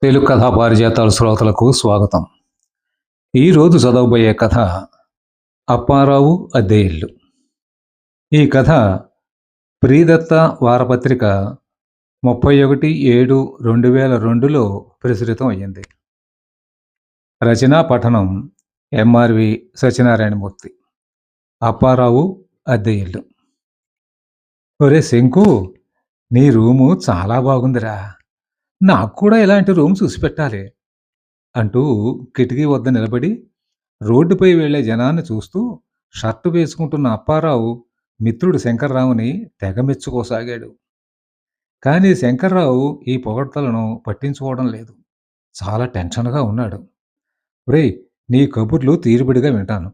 తెలుగు కథా పారిజాతాల శ్రోతలకు స్వాగతం. ఈరోజు చదవబోయే కథ అప్పారావు అద్దె ఇల్లు. ఈ కథ ప్రియదత్త వారపత్రిక 31/7/2002లో ప్రచురితం అయ్యింది. రచనా పఠనం ఎంఆర్వి సత్యనారాయణమూర్తి. అప్పారావు అద్దె ఇల్లు. ఒరే శంకు, నీ రూము చాలా బాగుందిరా. నాకు కూడా ఇలాంటి రూమ్ చూసి పెట్టాలి అంటూ కిటికీ వద్ద నిలబడి రోడ్డుపై వెళ్లే జనాన్ని చూస్తూ షర్టు వేసుకుంటున్న అప్పారావు మిత్రుడు శంకర్రావుని తెగ మెచ్చుకోసాగాడు. కానీ శంకర్రావు ఈ పొగడ్తలను పట్టించుకోవడం లేదు. చాలా టెన్షన్గా ఉన్నాడు. ఒరేయ్, నీ కబుర్లు తీరుబడిగా వింటాను.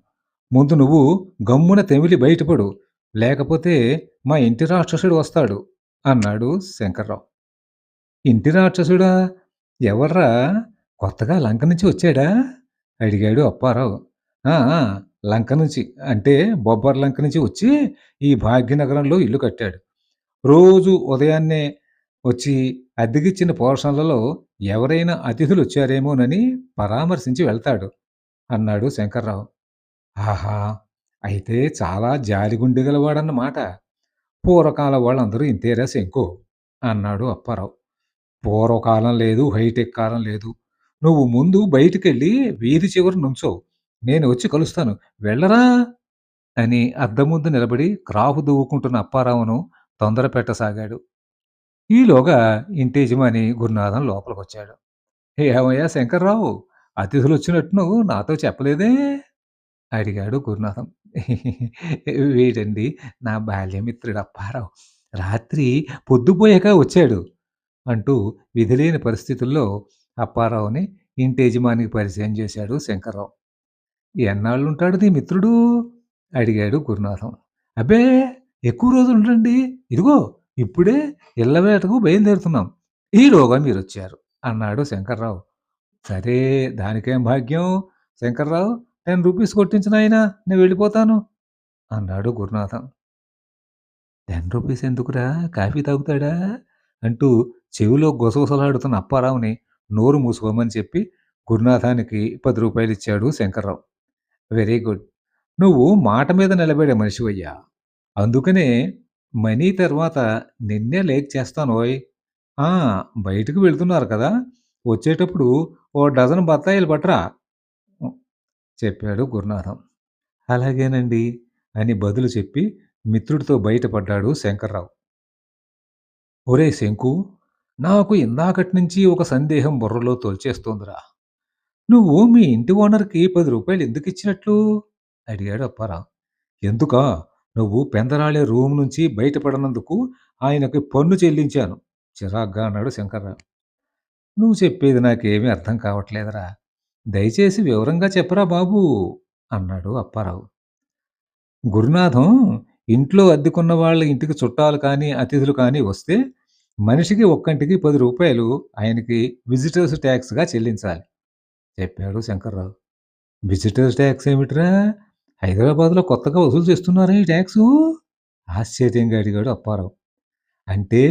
ముందు నువ్వు గమ్మున తెమిలి బయటపడు, లేకపోతే మా ఇంటి రాక్షసుడు వస్తాడు అన్నాడు శంకర్రావు. ఇంటి రాక్షసుడా? ఎవర్రా? కొత్తగా లంక నుంచి వచ్చాడా? అడిగాడు అప్పారావు. ఆ! ఆ! లంక నుంచి. అంటే బొబ్బర్ లంక నుంచి వచ్చి ఈ భాగ్యనగరంలో ఇల్లు కట్టాడు. రోజు ఉదయాన్నే వచ్చి అద్దెకిచ్చిన పోర్షన్లలో ఎవరైనా అతిథులొచ్చారేమోనని పరామర్శించి వెళ్తాడు అన్నాడు శంకర్రావు. ఆహా! అయితే చాలా జాలిగుండె గలవాడన్నమాట. పూర్వకాలం వాళ్ళందరూ ఇంతేరా శంకు అన్నాడు అప్పారావు. పూర్వకాలం లేదు, హైటెక్ కాలం లేదు. నువ్వు ముందు బయటికెళ్ళి వీధి చివర నుంచో. నేను వచ్చి కలుస్తాను. వెళ్ళరా అని అద్దం ముందు నిలబడి క్రాఫ్ దువ్వుకుంటున్న అప్పారావును తొందర పెట్టసాగాడు. ఈలోగా ఇంటి యజమాని గురునాథం లోపలికొచ్చాడు. ఏమయ్యా శంకర్రావు, అతిథులొచ్చినట్టు నువ్వు నాతో చెప్పలేదే అడిగాడు గురునాథం. వీడండి నా బాల్యమిత్రుడు అప్పారావు. రాత్రి పొద్దుపోయాక వచ్చాడు అంటూ విధిలేని పరిస్థితుల్లో అప్పారావుని ఇంటి యజమానికి పరిచయం చేశాడు శంకర్రావు. ఎన్నాళ్ళుంటాడు నీ మిత్రుడు అడిగాడు గురునాథం. అబ్బే, ఎక్కువ రోజులు ఉండండి. ఇదిగో ఇప్పుడే ఇళ్ళవేటకు బయలుదేరుతున్నాం. ఈలోగా మీరొచ్చారు అన్నాడు శంకర్రావు. సరే, దానికేం భాగ్యం శంకర్రావు. 10 రూపీస్ కొట్టించు నాయనా, నేను వెళ్ళిపోతాను అన్నాడు గురునాథం. 10 రూపీస్ ఎందుకురా, కాఫీ తాగుతాడా అంటూ చెవిలో గుసగుసలాడుతున్న అప్పారావుని నోరు మూసుకోమని చెప్పి గురునాథానికి 10 రూపాయలిచ్చాడు శంకర్రావు. Very good. నువ్వు మాట మీద నిలబడే మనిషివయ్యా. అందుకనే మనీ తర్వాత నిన్నే లేక్ చేస్తానోయ్. ఆ! బయటకు వెళ్తున్నారు కదా! వచ్చేటప్పుడు ఓ డజను బత్తాయిలు పట్రా చెప్పాడు గురునాథం. అలాగేనండి అని బదులు చెప్పి మిత్రుడితో బయటపడ్డాడు శంకర్రావు. ఒరేయ్ శంకు, నాకు ఇందాకట్నించి ఒక సందేహం బుర్రలో తొలిచేస్తోందిరా. నువ్వు మీ ఇంటి ఓనర్‌కి 10 రూపాయలు ఎందుకిచ్చినట్లు? అడిగాడు అప్పారావు. ఎందుకా? నువ్వు పెందరాళే రూమ్ నుంచి బయటపడనందుకు ఆయనకి పన్ను చెల్లించాను చిరాగ్గా అన్నాడు శంకర్రావు. నువ్వు చెప్పేది నాకేమీ అర్థం కావట్లేదురా. దయచేసి వివరంగా చెప్పరా బాబూ అన్నాడు అప్పారావు. గురునాథం ఇంట్లో అద్దెకున్న వాళ్ళ ఇంటికి చుట్టాలు కానీ, అతిథులు కానీ వస్తే మనిషికి ఒక్కంటికి 10 రూపాయలు ఆయనకి విజిటర్స్ టాక్స్‌గా చెల్లించాలి చెప్పాడు శంకర్రావు. విజిటర్స్ టాక్స్ ఏమిట్రా? హైదరాబాద్‌లో కొత్తగా వసూలు చేస్తున్నారా ఈ టాక్సు? ఆశ్చర్యంగా అడిగాడు అప్పారావు. అంటే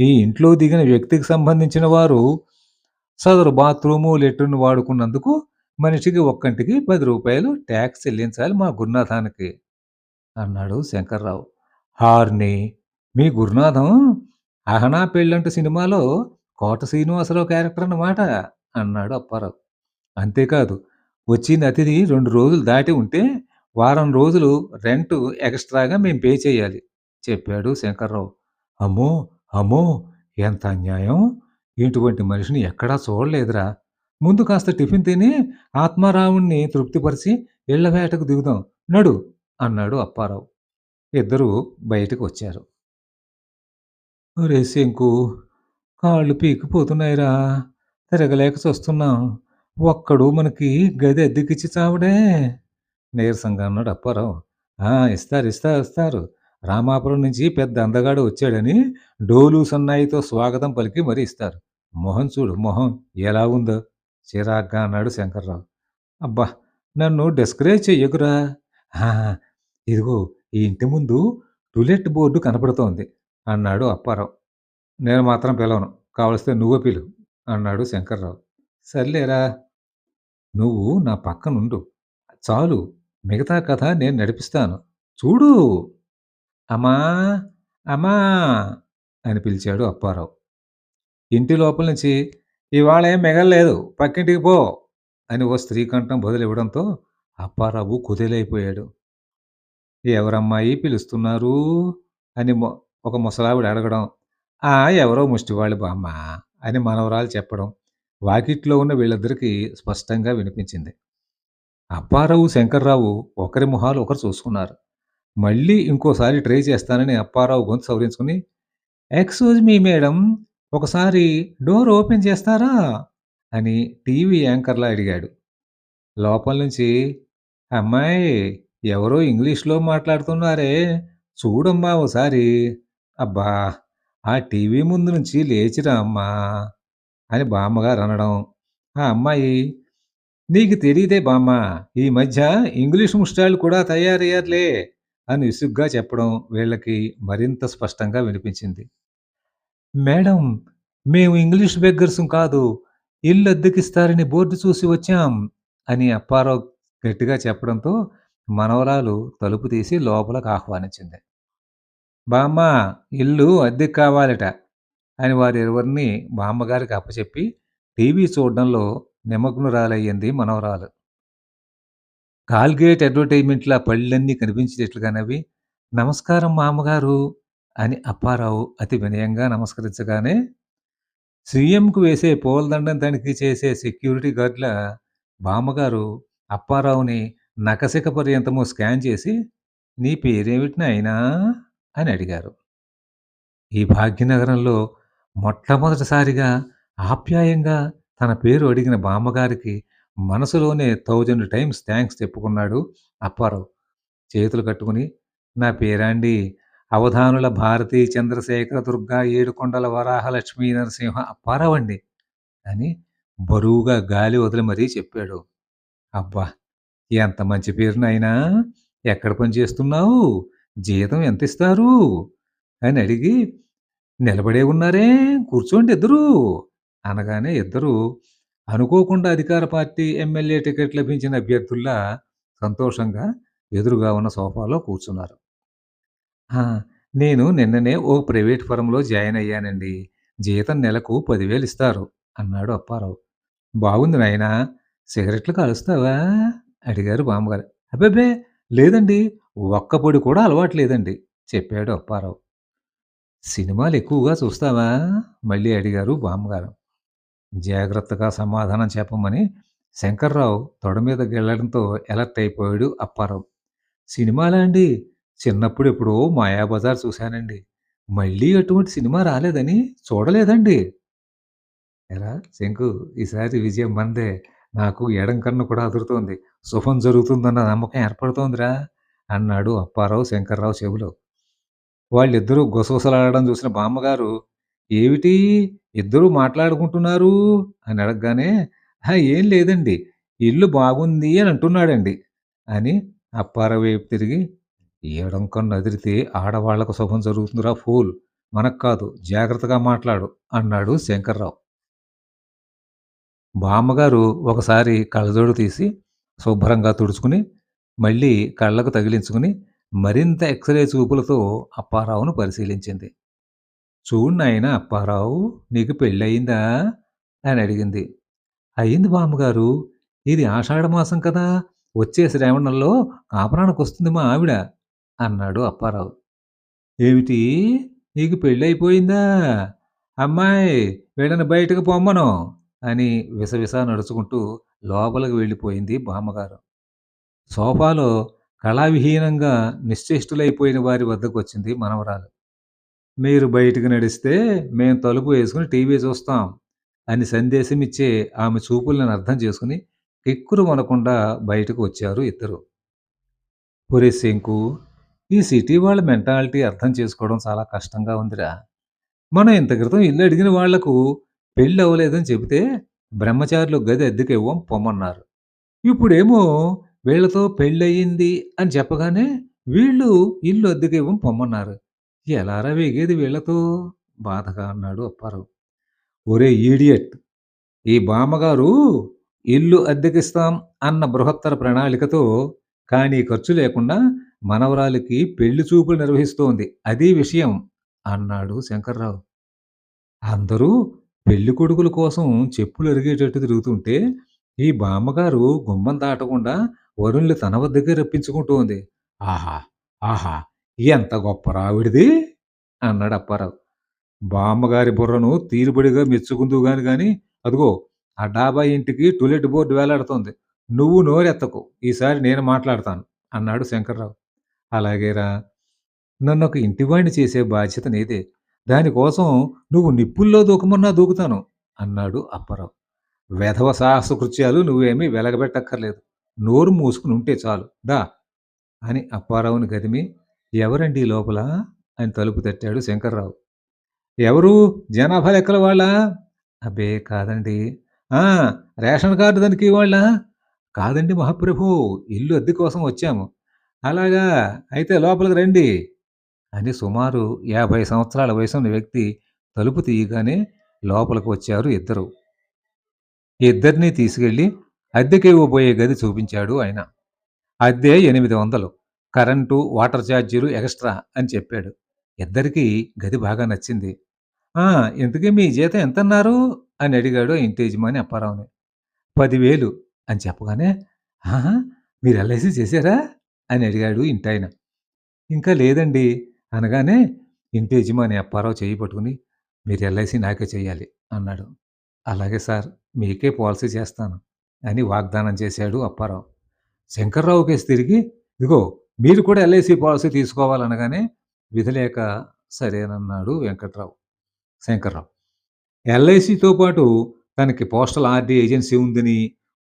ఈ ఇంట్లో దిగిన వ్యక్తికి సంబంధించిన వారు సదరు బాత్రూము, లెట్రిన్ వాడుకున్నందుకు మనిషికి ఒక్కంటికి 10 రూపాయలు టాక్స్ చెల్లించాలి మా గురునాథానికి అన్నాడు శంకర్రావు. హార్ని, మీ గురునాథం 'అహనా పెళ్ళంట' సినిమాలో కోట శ్రీనివాసరావు క్యారెక్టర్ అన్నమాట అన్నాడు అప్పారావు. అంతేకాదు, వచ్చిన అతిథి 2 రోజులు దాటి ఉంటే వారం రోజులు రెంట్ ఎక్స్‌ట్రాగా మేం పే చేయాలి చెప్పాడు శంకర్రావు. అమ్మో! అమ్మో! ఎంత అన్యాయం! ఇటువంటి మనిషిని ఎక్కడా చూడలేదురా. ముందు కాస్త టిఫిన్ తిని ఆత్మారాముడిని తృప్తిపరిచి ఇళ్ళ వేటకు దిగుదాం నడు అన్నాడు అప్పారావు. ఇద్దరూ బయటకు వచ్చారు. ఒరేయ్ శంకు, కాళ్ళు పీకిపోతున్నాయిరా. తిరగలేక చస్తున్నాం. ఒక్కడు మనకి గది అద్దెకిచ్చి చావడే నీరసంగా అన్నాడు అప్పారావు. ఆ! ఇస్తారు. రామాపురం నుంచి పెద్ద అందగాడు వచ్చాడని డోలు సన్నాయితో స్వాగతం పలికి మరీ ఇస్తారు. మొహం చూడు మొహం ఎలా ఉందో చిరాగ్గా అన్నాడు శంకర్రావు. అబ్బా! నన్ను డిస్కరేజ్ చెయ్యకురా. ఆ! ఇదిగో ఈ ఇంటి ముందు రులెట్ బోర్డు కనపడుతోంది అన్నాడు అప్పారావు. నేను మాత్రం పిలవను. కావలిస్తే నువ్వే పిలు అన్నాడు శంకర్రావు. సర్లేరా, నువ్వు నా పక్కనుండు. చాలు, మిగతా కథ నేను నడిపిస్తాను. చూడు. అమ్మా! అమ్మా! అని పిలిచాడు అప్పారావు. ఇంటి లోపల నుంచి, ఇవాళ ఏం మిగల్లేదు, పక్కింటికి పో అని ఓ స్త్రీ కంఠం బదులివ్వడంతో అప్పారావు కుదేలైపోయాడు. ఎవరమ్మాయి పిలుస్తున్నారు అని ఒక ముసలావిడ అడగడం. ఆ! ఎవరో ముష్టివాళ్ళ బామ్మ అని మనవరాలు చెప్పడం వాకిట్లో ఉన్న వీళ్ళిద్దరికీ స్పష్టంగా వినిపించింది. అప్పారావు, శంకర్రావు ఒకరి మొహాలు ఒకరు చూసుకున్నారు. మళ్ళీ ఇంకోసారి ట్రై చేస్తానని అప్పారావు గొంతు సవరించుకుని, ఎక్స్‌క్యూజ్ మీ మేడం, ఒకసారి డోర్ ఓపెన్ చేస్తారా? అని టీవీ యాంకర్‌లా అడిగాడు. లోపల నుంచి, అమ్మాయ్, ఎవరో ఇంగ్లీష్‌లో మాట్లాడుతున్నారే, చూడమ్మా ఓసారి. అబ్బా! ఆ టీవీ ముందు నుంచి లేచిరా అమ్మా! అని బామ్మగారు అనడం. ఆ అమ్మాయి, నీకు తెలీదే బామ్మ, ఈ మధ్య ఇంగ్లీష్ ముష్టాళ్ళు కూడా తయారయ్యారులే అని విసుగ్గా చెప్పడం వీళ్ళకి మరింత స్పష్టంగా వినిపించింది. మేడం, మేము ఇంగ్లీష్ బెగ్గర్సం కాదు, ఇల్లు అద్దెకిస్తారని బోర్డు చూసి వచ్చాం అని అప్పారావు గట్టిగా చెప్పడంతో మనవరాలు తలుపు తీసి లోపలికి ఆహ్వానించింది. బామ్మ, ఇల్లు అద్దెకు కావాలట అని వారిరువురిని బామ్మగారికి అప్పచెప్పి టీవీ చూడడంలో నిమగ్నురాలయ్యింది మనవరాలు. కాల్గేట్ అడ్వర్టైజ్మెంట్‌లా పళ్ళన్నీ కనిపించేటట్లుగా నవ్వి, నమస్కారం మామ్మగారు అని అప్పారావు అతి వినయంగా నమస్కరించగానే, సీఎంకు వేసే పూలదండను తనిఖీ చేసే సెక్యూరిటీ గార్డ్‌ల బామ్మగారు అప్పారావుని నఖశిఖ పర్యంతము స్కాన్ చేసి, "నీ పేరేమిటి నాయనా?" అని అడిగారు. ఈ భాగ్యనగరంలో మొట్టమొదటిసారిగా ఆప్యాయంగా తన పేరు అడిగిన బామ్మగారికి మనసులోనే 1000 టైమ్స్ థాంక్స్ చెప్పుకున్నాడు అప్పారావు. చేతులు కట్టుకుని, "నా పేరాండి అవధానుల భారతీ చంద్రశేఖర దుర్గా ఏడుకొండల వరాహ లక్ష్మీ నరసింహ అప్పారావండి" అని బరువుగా గాలి వదిలి మరీ చెప్పాడు. "అబ్బా! ఎంత మంచి పేరు నాయనా! ఎక్కడ పని చేస్తున్నావు? జీతం ఎంతిస్తారు?" అని అడిగి, "నిలబడే ఉన్నారే, కూర్చోండి ఇద్దరూ" అనగానే ఇద్దరూ అనుకోకుండా అధికార పార్టీ ఎమ్మెల్యే టికెట్ లభించిన అభ్యర్థుల్లా సంతోషంగా ఎదురుగా ఉన్న సోఫాలో కూర్చున్నారు. "ఆ! నేను నిన్ననే ఓ ప్రైవేట్ ఫర్మ్‌లో జాయిన్ అయ్యానండి. జీతం నెలకు 10,000 ఇస్తారు" అన్నాడు అప్పారావు. "బాగుంది నాయనా, సిగరెట్లు కాలుస్తావా?" అడిగారు బామ్మగారు. "అబ్బెబ్బే! లేదండి, ఒక్క పొడి కూడా అలవాటు లేదండి" చెప్పాడు అప్పారావు. "సినిమాలు ఎక్కువగా చూస్తావా?" మళ్ళీ అడిగారు బామ్మగారు. జాగ్రత్తగా సమాధానం చెప్పమని శంకర్రావు తొడ మీద గిల్లడంతో ఎలర్ట్ అయిపోయాడు అప్పారావు. "సినిమాలా అండి? చిన్నప్పుడు ఎప్పుడో 'మాయాబజార్' చూశానండి. మళ్ళీ అటువంటి సినిమా రాలేదని చూడలేదండి." "ఏరా శంకు, ఈసారి విజయం మనదే. నాకు ఎడం కన్ను కూడా అదురుతోంది. శుభం జరుగుతుందన్న నమ్మకం ఏర్పడుతోందిరా" అన్నాడు అప్పారావు శంకర్రావు చెవిలో. వాళ్ళిద్దరూ గుసగుసలాడడం చూసిన బామ్మగారు, "ఏవిటి, ఇద్దరూ మాట్లాడుకుంటున్నారు?" అని అడగగానే, "అహా! ఏం లేదండి, ఇల్లు బాగుంది అని అంటున్నాడండి" అని అప్పారావు వైపు తిరిగి, "ఎడం కన్ను అదిరితే ఆడవాళ్ళకు శుభం జరుగుతుందిరా ఫూల్, మనకు కాదు, జాగ్రత్తగా మాట్లాడు" అన్నాడు శంకర్రావు. బామ్మగారు ఒకసారి కళ్ళజోడు తీసి శుభ్రంగా తుడుచుకుని, మళ్ళీ కళ్ళకు తగిలించుకుని, మరింత ఎక్స్‌రే చూపులతో అప్పారావును పరిశీలించింది. "చూడు నాయనా అప్పారావు, నీకు పెళ్ళయిందా?" అని అడిగింది. "అయింది బామ్మగారు. ఇది ఆషాఢమాసం కదా! వచ్చే శ్రావణంలో కాపురానికొస్తుంది మా ఆవిడ" అన్నాడు అప్పారావు. "ఏమిటి? నీకు పెళ్ళయిపోయిందా? అమ్మాయ్, వీళ్ళని బయటకు పొమ్మను" అని విసవిసా నడుచుకుంటూ లోపలికి వెళ్ళిపోయింది బామ్మగారు. సోఫాలో కళావిహీనంగా నిశ్చేష్టులైపోయిన వారి వద్దకొచ్చింది మనవరాలు. "మీరు బయటికి నడిస్తే మేం తలుపు వేసుకుని టీవీ చూస్తాం" అని సందేశమిచ్చే ఆమె చూపులను అర్థం చేసుకుని కిక్కురుమనకుండా బయటకు వచ్చారు ఇద్దరు. "ఒరేయ్ శంకు, ఈ సిటీ వాళ్ళ మెంటాలిటీ అర్థం చేసుకోవడం చాలా కష్టంగా ఉందిరా. మనం ఇంత క్రితం ఇల్లు అడిగిన వాళ్లకు పెళ్లి అవ్వలేదని చెబితే బ్రహ్మచారులు గది అద్దెకివ్వం పొమ్మన్నారు. ఇప్పుడేమో వీళ్ళతో పెళ్ళయింది అని చెప్పగానే వీళ్ళు ఇల్లు అద్దెకివ్వం పొమ్మన్నారు. ఎలారా వేగేది వీళ్ళతో" బాధగా అన్నాడు అప్పారావు. "ఒరేయ్ ఈడియట్! ఈ బామ్మగారు ఇల్లు అద్దెకిస్తాం అన్న బృహత్తర ప్రణాళికతో కానీ ఖర్చు లేకుండా మనవరాలికి పెళ్లి చూపులు నిర్వహిస్తోంది. అదీ విషయం అన్నాడు శంకర్రావు. అందరూ పెళ్ళికొడుకుల కోసం చెప్పులు అరిగేటట్టు తిరుగుతుంటే, ఈ బామ్మగారు గుమ్మం దాటకుండా వరుణ్ణి తన వద్దకే రప్పించుకుంటోంది. ఆహా! ఆహా! ఎంత గొప్ప ఆవిడది అన్నాడు అప్పారావు. బామ్మగారి బుర్రను తీరుబడిగా మెచ్చుకుందువు గాని అదిగో ఆ డాబా ఇంటికి టూలెట్ బోర్డ్ వేలాడుతోంది. నువ్వు నోరెత్తకు. ఈసారి నేను మాట్లాడతాను అన్నాడు శంకర్రావు. అలాగేరా! నన్నొక ఇంటివాడిని చేసే బాధ్యత నీదే. దానికోసం నువ్వు నిప్పుల్లో దూకమన్నా దూకుతాను అన్నాడు అప్పారావు. వెధవ సాహసకృత్యాలు నువ్వేమీ వెలగబెట్టక్కర్లేదు. నోరు మూసుకుని ఉంటే చాలు. దా అని అప్పారావుని గదిమి ఎవరండి లోపల అని తలుపు తట్టాడు శంకర్రావు. ఎవరు జనాభా లెక్కల వాళ్ళా? అబ్బే కాదండి. ఆ! రేషన్ కార్డు తనిఖీ వాళ్ళా? కాదండి మహాప్రభూ. ఇల్లు అద్దె కోసం వచ్చాము. అలాగా అయితే లోపలికి రండి అని సుమారు 50 సంవత్సరాల వయసున్న వ్యక్తి తలుపు తీయగానే లోపలికి వచ్చారు ఇద్దరు. ఇద్దరిని తీసుకెళ్ళి అద్దెకివ్వబోయే గది చూపించాడు ఆయన. అద్దె 800 కరెంటు, వాటర్ ఛార్జీలు ఎక్స్‌ట్రా అని చెప్పాడు. ఇద్దరికీ గది బాగా నచ్చింది. ఆ! ఇంతకీ మీ జీతం ఎంతన్నారు? అని అడిగాడు ఆ ఇంటి యజమాని అప్పారావుని. 10,000 అని చెప్పగానే, ఆహా! మీరు ఎల్ఐసీ చేశారా? అని అడిగాడు ఇంటాయన. ఇంకా లేదండి అనగానే ఇంటి యజమాని అప్పారావు చెయ్యి పట్టుకుని, మీరు ఎల్ఐసీ నాకే చెయ్యాలి అన్నాడు. అలాగే సార్ మీకే పాలసీ చేస్తాను అని వాగ్దానం చేశాడు అప్పారావు. శంకర్రావు కేసి తిరిగి, ఇదిగో మీరు కూడా ఎల్ఐసీ పాలసీ తీసుకోవాలనగానే విధిలేక సరేనన్నాడు శంకర్రావు. ఎల్ఐసితో పాటు తనకి పోస్టల్ ఆర్‌డి ఏజెన్సీ ఉందని,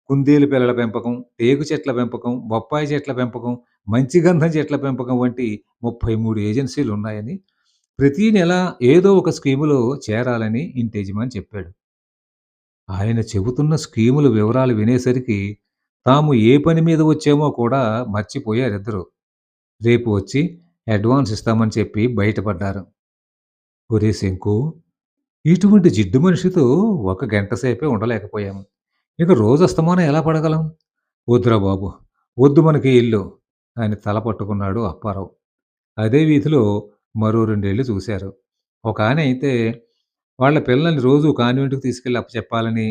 కుందేలు పిల్లల పెంపకం, టేకు చెట్ల పెంపకం, బొప్పాయి చెట్ల పెంపకం, మంచిగంధం చెట్ల పెంపకం వంటి 33 ఏజెన్సీలున్నాయని, ప్రతీ నెల ఏదో ఒక స్కీములో చేరాలని ఇంటి యజమాని చెప్పాడు. ఆయన చెబుతున్న స్కీముల వివరాలు వినేసరికి తాము ఏ పని మీద వచ్చామో కూడా మర్చిపోయారిద్దరూ. రేపు వచ్చి అడ్వాన్స్ ఇస్తామని చెప్పి బయటపడ్డారు. ఒరేయ్ శంకు! ఇటువంటి జిడ్డు మనిషితో ఒక గంట సేపే ఉండలేకపోయాము. ఇక రోజస్తమానం ఎలా పడగలం? వద్దురా బాబు! వద్దు మనకి ఇల్లు అని తల పట్టుకున్నాడు అప్పారావు. అదే వీధిలో మరో 2 ఇళ్ళు చూశారు. ఒకాయన అయితే వాళ్ళ పిల్లల్ని రోజు కాన్వెంట్‌కి తీసుకెళ్ళి అప్పచెప్పాలని,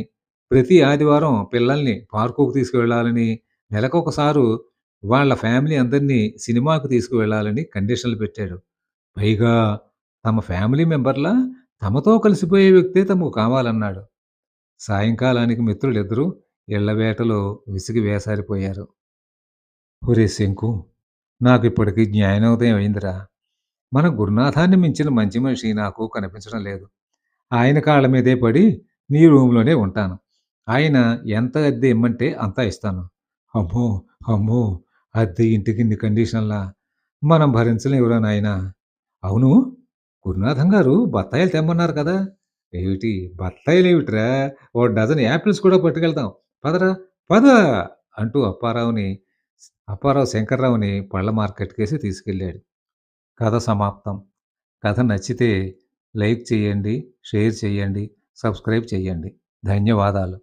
ప్రతి ఆదివారం పిల్లల్ని పార్కుకు తీసుకువెళ్ళాలని, నెలకొకసారు వాళ్ళ ఫ్యామిలీ అందరినీ సినిమాకు తీసుకువెళ్ళాలని కండిషన్‌లు పెట్టాడు. పైగా తమ ఫ్యామిలీ మెంబర్‌లా తమతో కలిసిపోయే వ్యక్తే తమకు కావాలన్నాడు. సాయంకాలానికి మిత్రులిద్దరూ ఇళ్ళ వేటలో విసిగి వేసారిపోయారు. ఒరేయ్ శంకు! నాకిప్పటికి జ్ఞానోదయం అయిందిరా! మన గురునాథాన్ని మించిన మంచి మనిషి నాకు కనిపించడం లేదు. ఆయన కాళ్ళ మీదే పడి నీ రూమ్‌లోనే ఉంటాను. ఆయన ఎంత అద్దె ఇమ్మంటే అంతా ఇస్తాను. అమ్మో! అమ్మో! అద్దె ఇంటికి ఇన్ని కండిషన్‌లా? మనం భరించలేవురా నాయనా! అవును. గురునాథం గారు బత్తాయిలు తెమ్మన్నారు కదా! ఏమిటి బత్తాయిలేమిట్రా? ఓ డజన్ యాపిల్స్ కూడా పట్టుకెళ్తాం. పదరా! పద! అంటూ అప్పారావు శంకర్రావుని పళ్ళ మార్కెట్‌కేసి తీసుకెళ్ళాడు. కథ సమాప్తం. కథ నచ్చితే లైక్ చేయండి, షేర్ చేయండి, సబ్స్క్రైబ్ చేయండి. ధన్యవాదాలు.